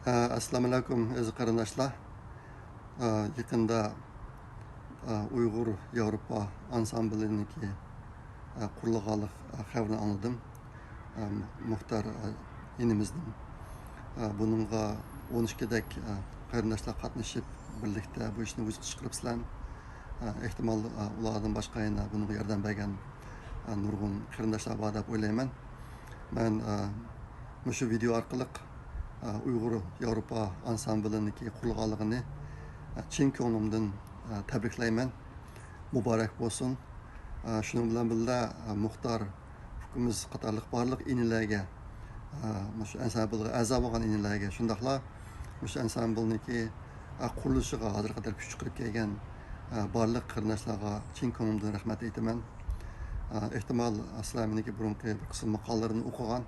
Assalomu alaykum aziz qarindoshlar. Yaqinda Uyg'ur Yevropa ansambliniki qurilganlik xabarini anladim. Muxtar inimizning buningga 12 dak qarindoshlar qatnashib birlikda bu ishni o'zi chiqaribsizlar. Ehtimol ulardan boshqa yana bunga yordam bergan nurg'un qarindoshlar bor deb o'ylayman. Men shu video orqali Uyg'ur Yevropa ansambliniki qurilganligini chin ko'nglimdan tabriklayman. Muborak bo'lsin. Shuning bilan birga Muxtar hukumiz qatorliq barliq inilarga shu ansamblga a'zo bo'lgan inilarga shundaqla shu ansamblniki qurilishiga hozir qadar kuch chiqarib kelgan barliq qarindoshlarga chin ko'nglimdan rahmat aytaman. Ehtimol aslamniki burungi bir qism maqolalarini o'qigan.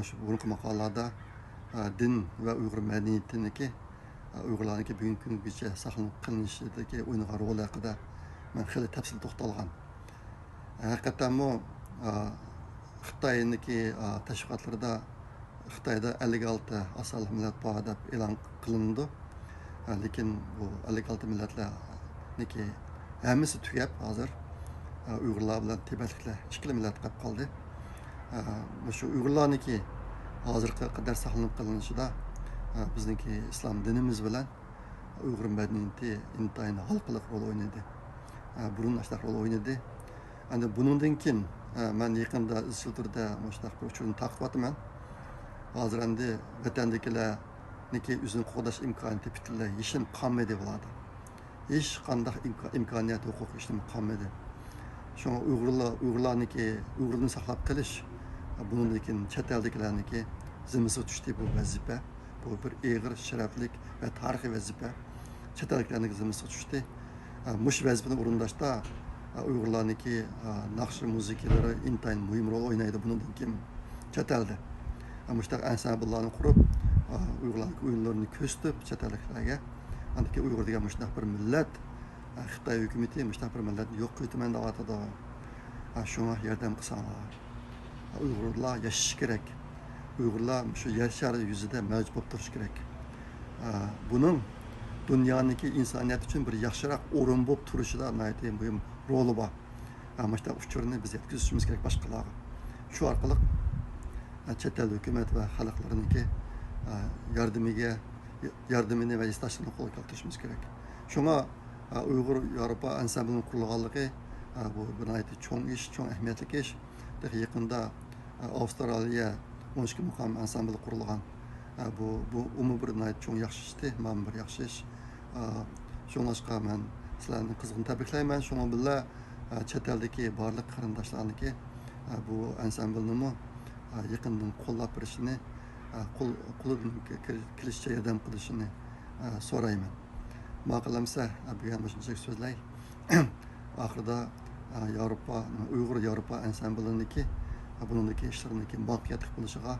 Shu burungi maqolalarda din va Uyg'ur madaniyatiniki Uyg'urlarniki bugungi kungacha saqlanib qolinishidagi o'ynagan rol haqida men xili tafsil to'xtalgan. Haqiqatan Xitoyniki tashviqotlarida Xitoyda 56 asal millat bor deb e'lon qilindi. Lekin bu 56 millatlarniki hammasi tugab hozir Uyg'urlar bilan Tibetliklar ikkala millat qolib qoldi. Shu Uyg'urlarniki hozirga qadar saqlanib qolinishida bizniki islom dinimiz bilan Uyg'ur madaniyati intayin halqaliq rol o'ynadi. Burun ashlaq rol o'ynadi. Endi buningdan keyin men yaqinda izchil turda mushtaq bir uchurni taqib hozir endi vatandagilarniki o'zini qo'llash imkoniyati butunlay yeshim qolmaydi bo'ladi. Hech qanday imkoniyat huquq ishim qolmaydi. Shunga Uyg'urlarniki Uyg'urni saqlab qolish bundan keyin chet eldagilarniki zimmasiga tushdi bu vazifa. Bu bir og'ir, sharafli va tarixiy vazifa. Chet eldagilarniki zimmasiga tushdi. Mush vazifani o'rindashda Uyg'urlarniki naqsh musiqalari intayin muhim rol o'ynaydi bundan keyin chet elda. Mushtaq ansambullarni qurib, Uyg'urlarning o'yinlarini ko'rsatib chet eldagilarga, aniki Uyg'ur degan mushtaq bir millat, Xitoy hukumati mushtaq bir millatni yo'q qilmayman deyotdi. Shunga yordam qilsanglar. Uyg'urlar yashash kerak. Uyg'urlar shu yer shari yuzida mavjud bo'lib turishi kerak. Buning dunyodagi insoniyat uchun bir yaxshiroq o'rin bo'lib turishida nihoyatda muhim roli bor. Mana uchurni biz yetkazishimiz kerak boshqalarga. Shu orqali chet el hukumat va xalqlarniki yordamini va istashini qo'lga kiritishimiz kerak. Shunga Uyg'ur Yevropa ansamblining qurilganligi bu nihoyatda cho'ng ish, cho'ng ahamiyatli ish. Yaqinda Avstraliya 12 muqam ansambli qurilgan. Bu umumiy bir nihoyat cho'ng yaxshi ishdi, men bir yaxshi ish. Shunga men sizlarni qizg'in tabriklayman. Shunga bilan chet eldagi barliq qarindoshlarniki bu ansamblni yaqindan qo'llab berishini, qo'lidan kelishicha yordam qilishini so'rayman. Ma'qulamsa, bugun shuncha so'zlay. Oxirida Uyg'ur Yevropa ansambliniki buningdagi ishlarniki muvaffaqiyatli bo'lishiga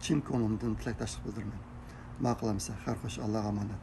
chin ko'nglimdan tilakdoshlik bildiraman. Ma'qulamsa, har xo'sh, Allohga omonat.